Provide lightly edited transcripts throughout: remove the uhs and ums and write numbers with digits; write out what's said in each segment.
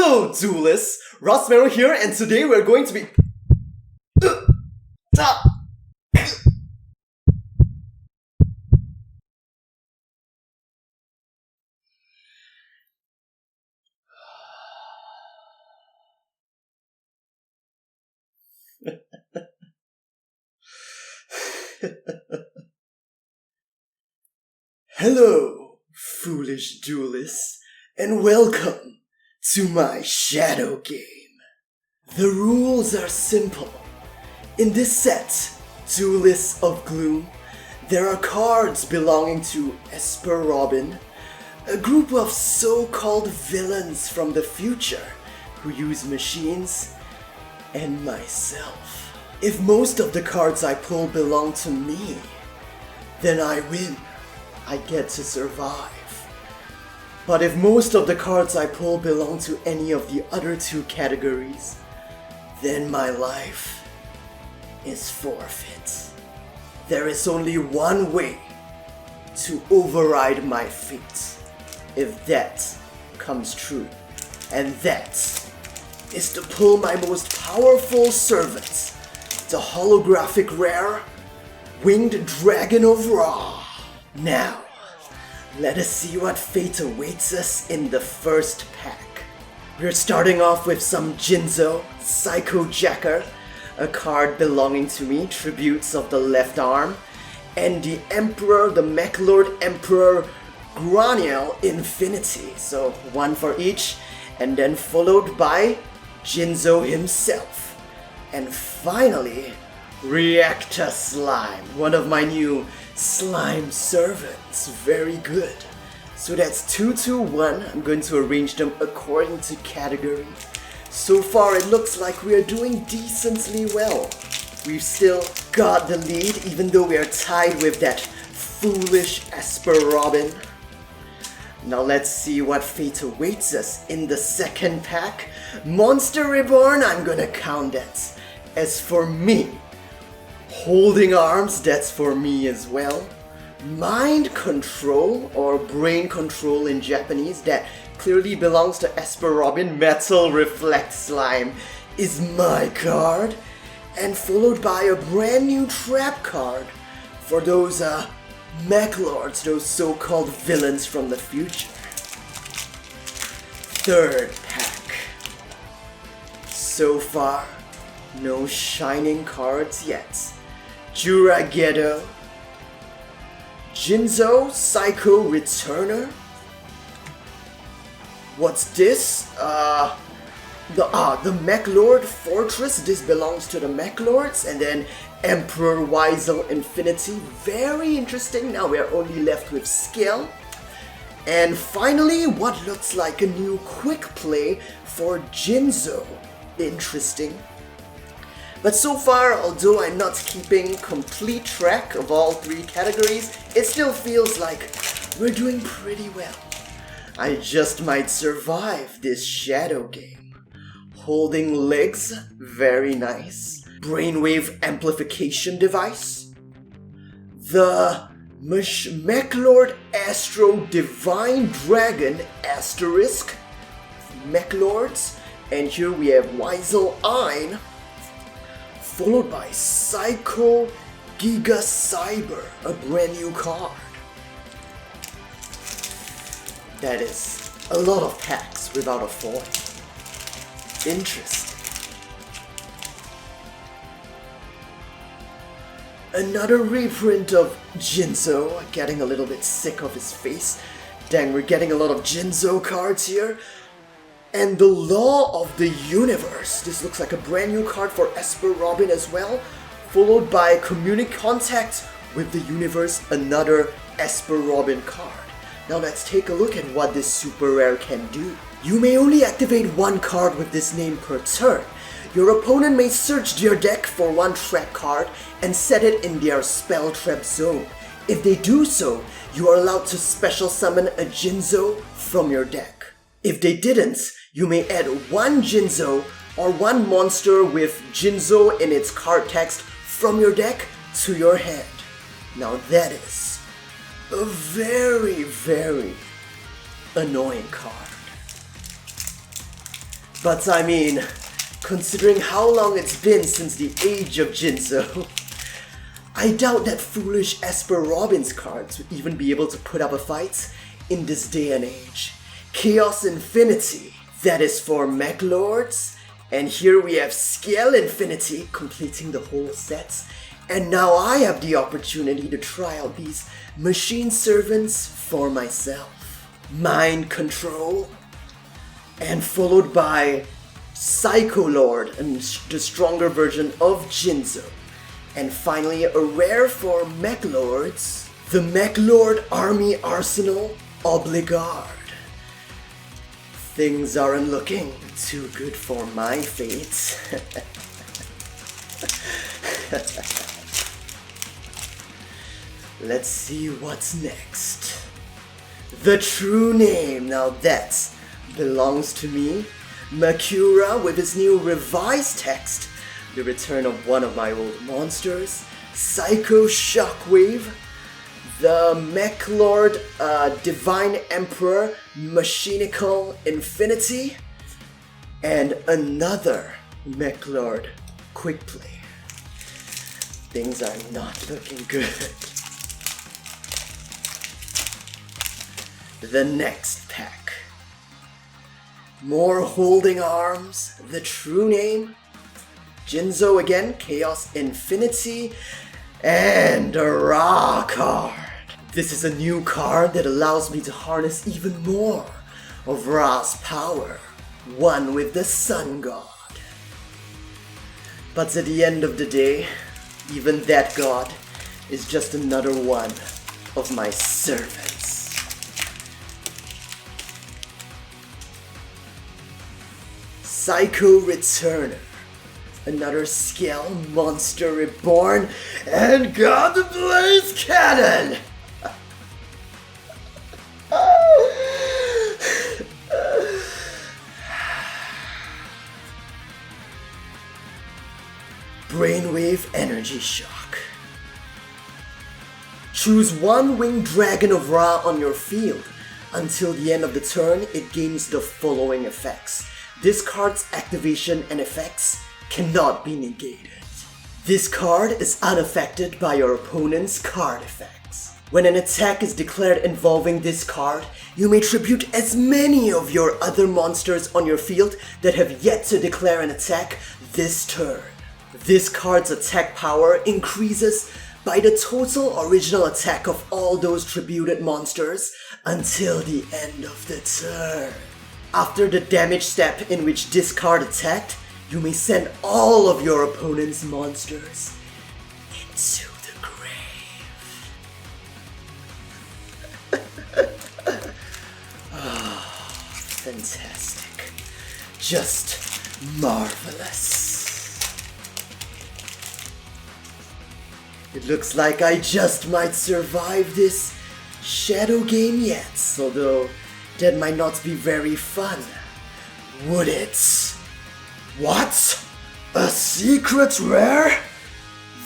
Hello, Duelists! RUSTMARROW here, and today we're going to be... Hello, foolish duelists, and welcome to my shadow game. The rules are simple. In this set, Duelists of Gloom, there are cards belonging to Espa Roba, a group of so-called villains from the future who use machines, and myself. If most of the cards I pull belong to me, then I win. I get to survive. But if most of the cards I pull belong to any of the other two categories, then my life is forfeit. There is only one way to override my fate, if that comes true, and that is to pull my most powerful servant, the Holographic Rare, Winged Dragon of Ra. Now, let us see what fate awaits us in the first pack. We're starting off with some Jinzo, Psycho Jacker, a card belonging to me, Tributes of the Left Arm, and the Emperor, the Meklord Emperor Graniel Infinity. So one for each, and then followed by Jinzo himself. And finally, Reactor Slime, one of my new slime servants. Very good. So that's 2, 2, 1. I'm going to arrange them according to category. So far it looks like we are doing decently well. We've still got the lead even though we are tied with that foolish Espa Roba. Now let's see what fate awaits us in the second pack. Monster Reborn, I'm gonna count that. As for me, Holding Arms, that's for me as well. Mind Control, or Brain Control in Japanese, that clearly belongs to Espa Roba, Metal Reflect Slime, is my card. And followed by a brand new trap card for those Meklords, those so-called villains from the future. Third pack. So far, no shining cards yet. Juragedo, Jinzo, Psycho Returner. What's this? The Meklord Fortress. This belongs to the Meklords. And then Emperor Wiesel Infinity. Very interesting. Now we are only left with Skill. And finally, what looks like a new quick play for Jinzo. Interesting. But so far, although I'm not keeping complete track of all three categories, it still feels like we're doing pretty well. I just might survive this shadow game. Holding Legs, very nice. Brainwave Amplification Device. The Meklord Astro Divine Dragon Asterisk Meklords. And here we have Wiesel Ein, followed by Psycho Giga Cyber, a brand new card. That is a lot of packs without a foil. Interesting. Another reprint of Jinzo, getting a little bit sick of his face. Dang, we're getting a lot of Jinzo cards here. And the Law of the Universe. This looks like a brand new card for Espa Roba as well. Followed by Communicate Contact with the Universe, another Espa Roba card. Now let's take a look at what this super rare can do. You may only activate one card with this name per turn. Your opponent may search their deck for one trap card and set it in their spell trap zone. If they do so, you are allowed to special summon a Jinzo from your deck. If they didn't, you may add one Jinzo or one monster with Jinzo in its card text from your deck to your hand. Now that is a very, very annoying card. But I mean, considering how long it's been since the age of Jinzo, I doubt that foolish Espa Robin's cards would even be able to put up a fight in this day and age. Chaos Infinity, that is for Meklords, and here we have Scale Infinity completing the whole set, and now I have the opportunity to try out these machine servants for myself. Mind Control, and followed by Psycho Lord, and the stronger version of Jinzo. And finally, a rare for Meklords, the Meklord Army Arsenal Obligard. Things aren't looking too good for my fate. Let's see what's next. The true name, now that belongs to me. Makura with his new revised text. The return of one of my old monsters, Psycho Shockwave, the Meklord Divine Emperor Machinical Infinity, and another Meklord Quick Play. Things are not looking good. The next pack. More holding arms, the true name, Jinzo again, Chaos Infinity, and a Ra card. This is a new card that allows me to harness even more of Ra's power, one with the Sun God. But at the end of the day, even that god is just another one of my servants. Psycho Returner, another Scale Monster Reborn, and God Blaze Cannon! Brainwave Energy Shock. Choose one Winged Dragon of Ra on your field. Until the end of the turn, it gains the following effects. This card's activation and effects cannot be negated. This card is unaffected by your opponent's card effects. When an attack is declared involving this card, you may tribute as many of your other monsters on your field that have yet to declare an attack this turn. This card's attack power increases by the total original attack of all those tributed monsters until the end of the turn. After the damage step in which this card attacked, you may send all of your opponent's monsters into the grave. Oh, fantastic. Just marvelous. It looks like I just might survive this shadow game yet, although that might not be very fun, would it? What? A secret rare?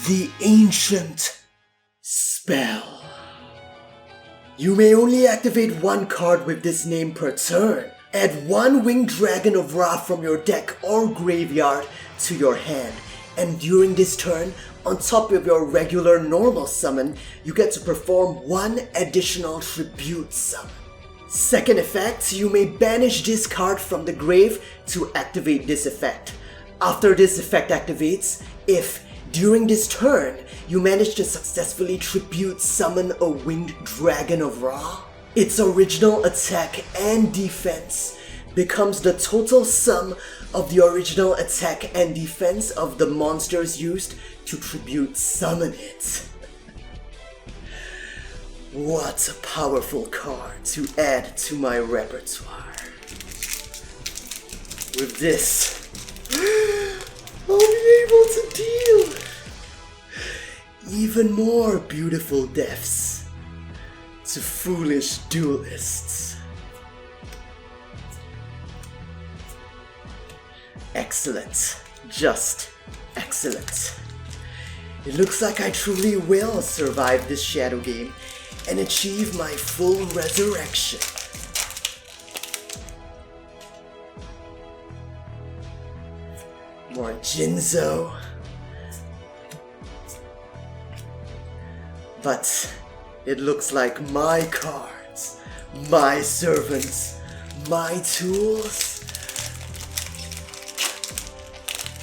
The Ancient Spell. You may only activate one card with this name per turn. Add one Winged Dragon of Ra from your deck or graveyard to your hand, and during this turn, on top of your regular normal summon, you get to perform one additional tribute summon. Second effect, you may banish this card from the grave to activate this effect. After this effect activates, if, during this turn, you manage to successfully tribute summon a Winged Dragon of Ra, its original attack and defense becomes the total sum of the original attack and defense of the monsters used to tribute summon it. What a powerful card to add to my repertoire. With this, I'll be able to deal even more beautiful deaths to foolish duelists. Excellent. Just excellent. It looks like I truly will survive this shadow game and achieve my full resurrection. More Jinzo. But it looks like my cards, my servants, my tools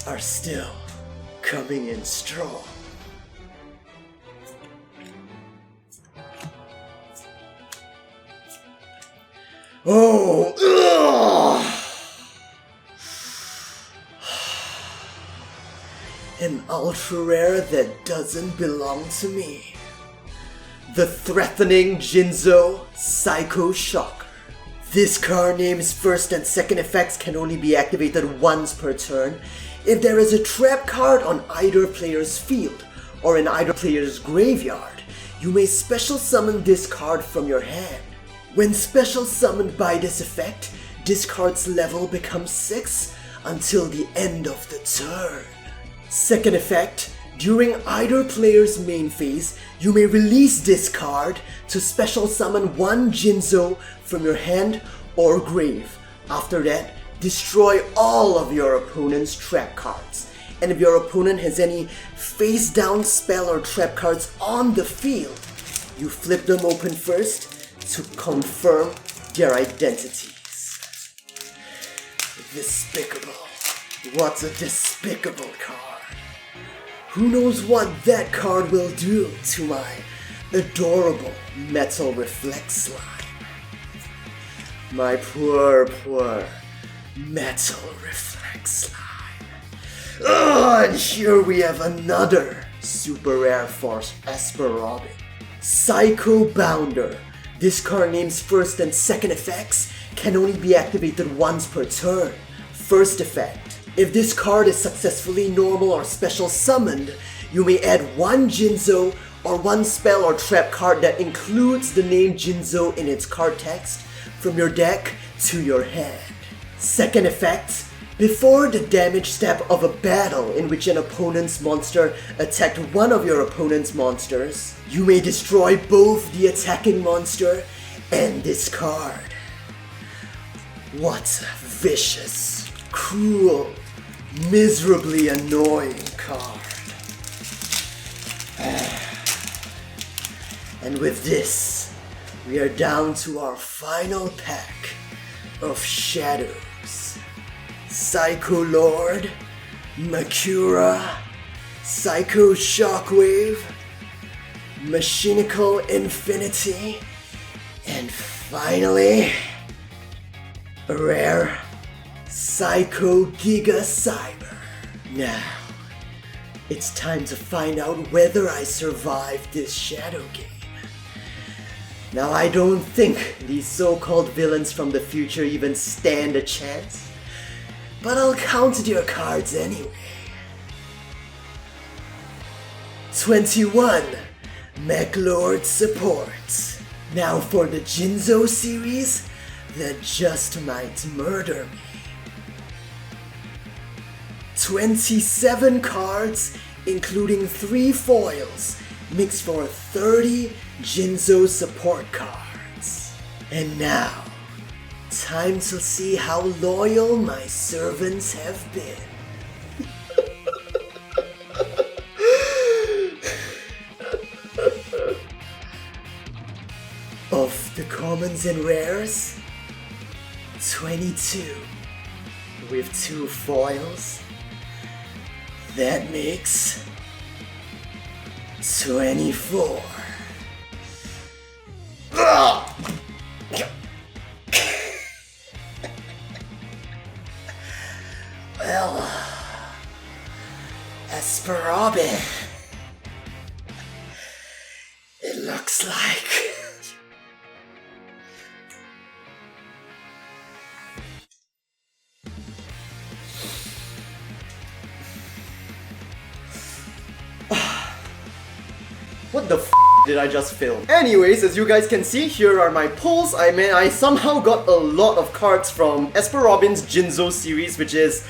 are still coming in strong. Oh, ugh. An ultra rare that doesn't belong to me. The threatening Jinzo Psycho Shocker. This card name's first and second effects can only be activated once per turn if there is a trap card on either player's field or in either player's graveyard. You may special summon this card from your hand. When special summoned by this effect, this card's level becomes 6 until the end of the turn. Second effect, during either player's main phase, you may release this card to special summon one Jinzo from your hand or grave. After that, destroy all of your opponent's trap cards. And if your opponent has any face down spell or trap cards on the field, you flip them open first to confirm their identities. Despicable. What a despicable card. Who knows what that card will do to my adorable metal reflex slime. My poor metal reflex slime. Oh, and here we have another super rare for Espa Roba. Psycho Bounder. This card name's first and second effects can only be activated once per turn. First effect. If this card is successfully normal or special summoned, you may add one Jinzo or one spell or trap card that includes the name Jinzo in its card text from your deck to your hand. Second effect. Before the damage step of a battle in which an opponent's monster attacked one of your opponent's monsters, you may destroy both the attacking monster and this card. What a vicious, cruel, miserably annoying card. And with this, we are down to our final pack of shadows. Psycho Lord, Makura, Psycho Shockwave, Machinical Infinity, and finally, a rare Psycho Giga Cyber. Now, it's time to find out whether I survived this shadow game. Now, I don't think these so-called villains from the future even stand a chance, but I'll count their cards anyway. 21. Meklord Support. Now for the Jinzo series that just might murder me. 27 cards, including 3 foils, makes for 30 Jinzo support cards. And now, time to see how loyal my servants have been. Of the commons and rares, 22 with 2 foils. That makes 24. Well, Espa Roba, it looks like what the f did I just film? Anyways, as you guys can see, here are my pulls. I somehow got a lot of cards from Espa Roba's Jinzo series, which is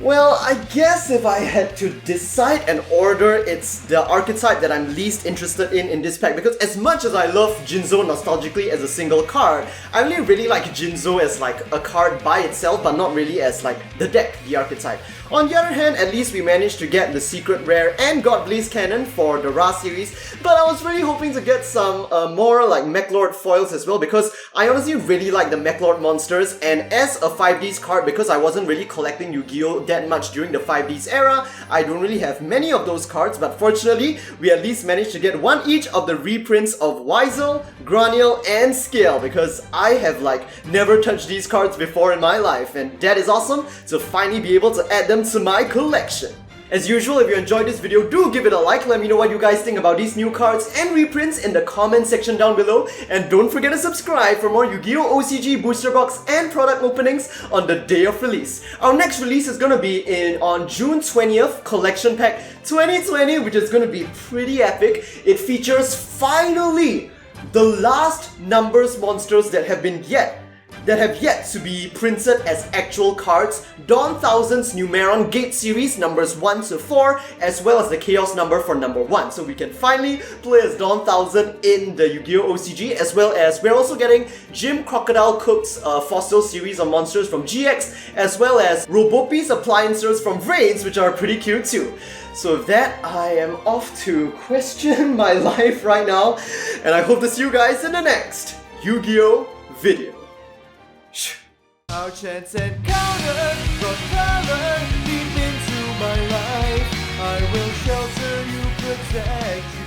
Well, I guess if I had to decide an order, it's the archetype that I'm least interested in this pack, because as much as I love Jinzo nostalgically as a single card, I really like Jinzo as like a card by itself, but not really as like the deck, the archetype. On the other hand, at least we managed to get the Secret Rare and God Blaze Cannon for the Ra series, but I was really hoping to get some more like Meklord foils as well, because I honestly really like the Meklord monsters, and as a 5Ds card, because I wasn't really collecting Yu-Gi-Oh! That much during the 5Ds era, I don't really have many of those cards, but fortunately, we at least managed to get one each of the reprints of Wizel, Graniel, and Scale, because I have like never touched these cards before in my life, and that is awesome to finally be able to add them to my collection. As usual, if you enjoyed this video, do give it a like, let me know what you guys think about these new cards and reprints in the comment section down below, and don't forget to subscribe for more Yu-Gi-Oh! OCG booster box and product openings on the day of release. Our next release is gonna be on June 20th, Collection Pack 2020, which is gonna be pretty epic. It features finally the last numbers monsters that have yet to be printed as actual cards, Dawn Thousand's Numeron Gate series numbers 1 to 4, as well as the Chaos number for number 1. So we can finally play as Dawn Thousand in the Yu-Gi-Oh! OCG, as well as we're also getting Jim Crocodile Cook's Fossil series of monsters from GX, as well as Robopi's appliances from Vrains, which are pretty cute too. So with that, I am off to question my life right now, and I hope to see you guys in the next Yu-Gi-Oh! Video. Our chance encounter brought color deep into my life. I will shelter you, protect you.